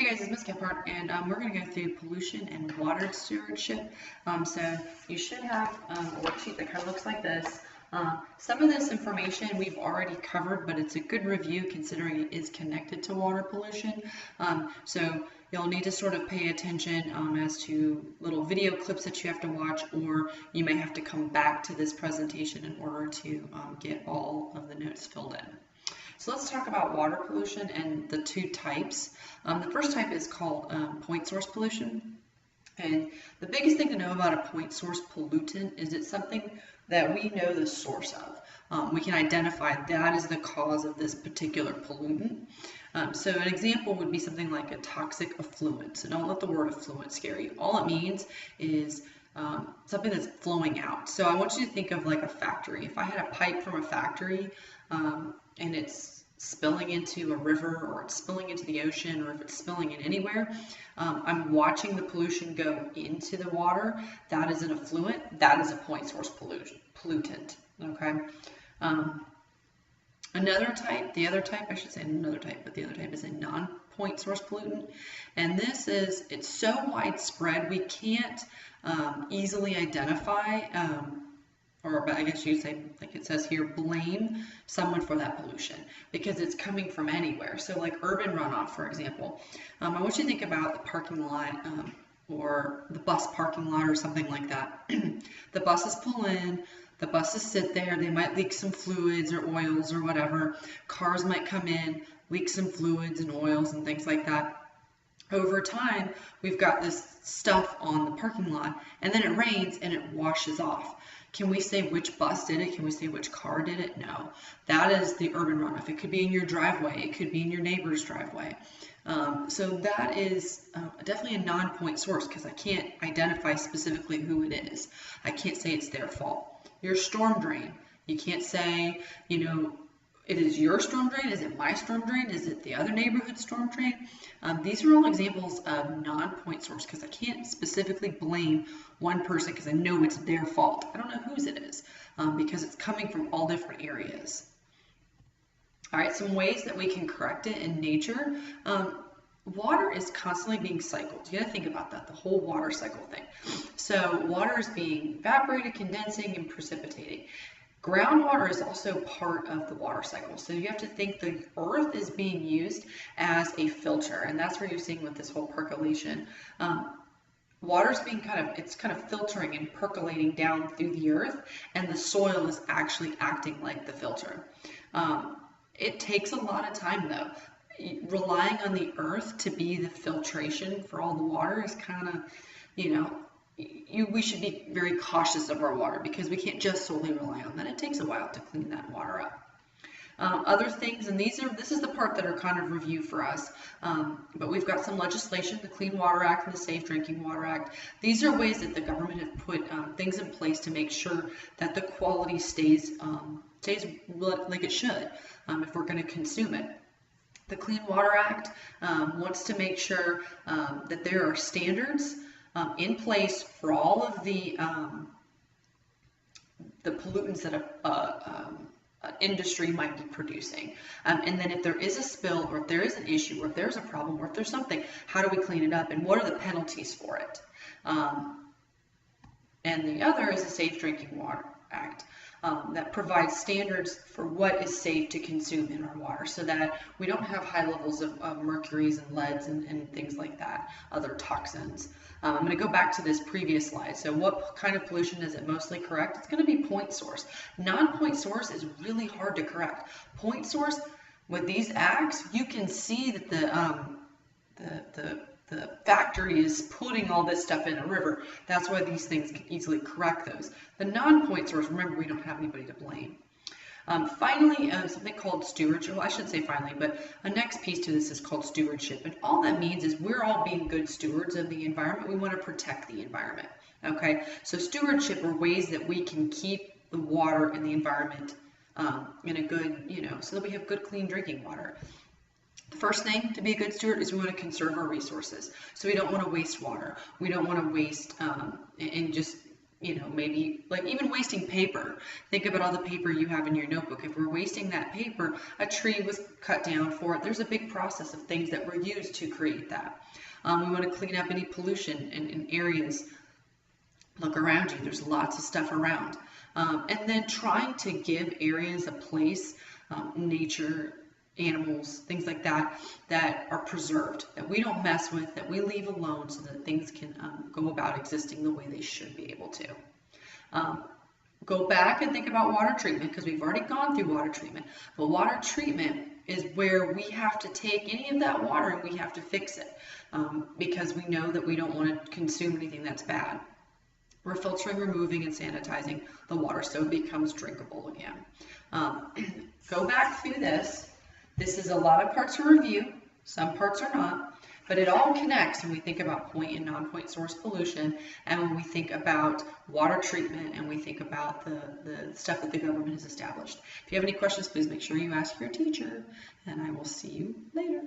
Hey guys, it's Miss Gephardt, and we're going to go through pollution and water stewardship. So you should have a worksheet that kind of looks like this. Some of this information we've already covered, but it's a good review considering it is connected to water pollution. So you'll need to sort of pay attention as to little video clips that you have to watch, or you may have to come back to this presentation in order to get all of the notes filled in. So let's talk about water pollution and the two types. The first type is called point source pollution. And the biggest thing to know about a point source pollutant is it's something that we know the source of. We can identify that is the cause of this particular pollutant. So an example would be something like a toxic effluent. So don't let the word effluent scare you. All it means is something that's flowing out. So I want you to think of like a factory. If I had a pipe from a factory and it's spilling into a river, or it's spilling into the ocean, or if it's spilling in anywhere, I'm watching the pollution go into the water. That is an effluent. That is a point source pollutant. Okay. Another type, the other type, I should say another type, but the other type is a non-point source pollutant. And this is, it's so widespread we can't easily identify or I guess you'd say, like it says here, blame someone for that pollution because it's coming from anywhere. So like urban runoff, for example. I want you to think about the parking lot or the bus parking lot or something like that. The buses pull in, the buses sit there, they might leak some fluids or oils or whatever. Cars might come in, leak some fluids and oils and things like that. Over time, we've got this stuff on the parking lot, and then it rains and it washes off. Can we say which bus did it? Can we say which car did it? No. That is the urban runoff. It could be in your driveway. It could be in your neighbor's driveway. So that is definitely a non-point source because I can't identify specifically who it is. I can't say it's their fault. Your storm drain. You can't say, you know, it is your storm drain. Is it my storm drain? Is it the other neighborhood storm drain? These are all examples of non-point source because I can't specifically blame one person because I know it's their fault. I don't know whose it is because it's coming from all different areas. All right, some ways that we can correct it in nature. Water is constantly being cycled. You got to think about that, the whole water cycle thing. So water is being evaporated, condensing, and precipitating. Groundwater is also part of the water cycle. So you have to think the earth is being used as a filter, and that's where you're seeing with this whole percolation. Water's being it's kind of filtering and percolating down through the earth, and the soil is actually acting like the filter. It takes a lot of time though. Relying on the earth to be the filtration for all the water is kind of, you know, we should be very cautious of our water because we can't just solely rely on that. It takes a while to clean that water up. Other things, and this is the part that are kind of review for us, but we've got some legislation, the Clean Water Act and the Safe Drinking Water Act. These are ways that the government have put things in place to make sure that the quality stays like it should if we're going to consume it. The Clean Water Act wants to make sure that there are standards in place for all of the pollutants that an industry might be producing. And then if there is a spill, or if there is an issue, or if there's a problem, or if there's something, how do we clean it up, and what are the penalties for it? And the other is the Safe Drinking Water Act. That provides standards for what is safe to consume in our water so that we don't have high levels of mercuries and leads and things like that, other toxins. I'm going to go back to this previous slide. So what kind of pollution does it mostly correct? It's going to be point source. Non-point source is really hard to correct. Point source, with these acts, you can see that the factory is putting all this stuff in a river. That's why these things can easily correct those. The non-point source, remember, we don't have anybody to blame. Finally, something called stewardship. Well, I shouldn't say finally, but a next piece to this is called stewardship. And all that means is we're all being good stewards of the environment. We want to protect the environment. Okay, so stewardship are ways that we can keep the water and the environment in a good, so that we have good, clean drinking water. The first thing to be a good steward is we want to conserve our resources. So we don't want to waste water. We don't want to waste and just maybe like even wasting paper. Think about all the paper you have in your notebook. If we're wasting that paper, a tree was cut down for it. There's a big process of things that were used to create that. We want to clean up any pollution in areas. Look around you. There's lots of stuff around. And then trying to give areas a place, nature, animals, things like that, that are preserved, that we don't mess with, that we leave alone so that things can go about existing the way they should be able to. Go back and think about water treatment, because we've already gone through water treatment. But water treatment is where we have to take any of that water and we have to fix it, because we know that we don't want to consume anything that's bad. We're filtering, removing, and sanitizing the water so it becomes drinkable again. Go back through this. This is a lot of parts to review. Some parts are not. But it all connects when we think about point and non-point source pollution, and when we think about water treatment, and we think about the stuff that the government has established. If you have any questions, please make sure you ask your teacher, and I will see you later.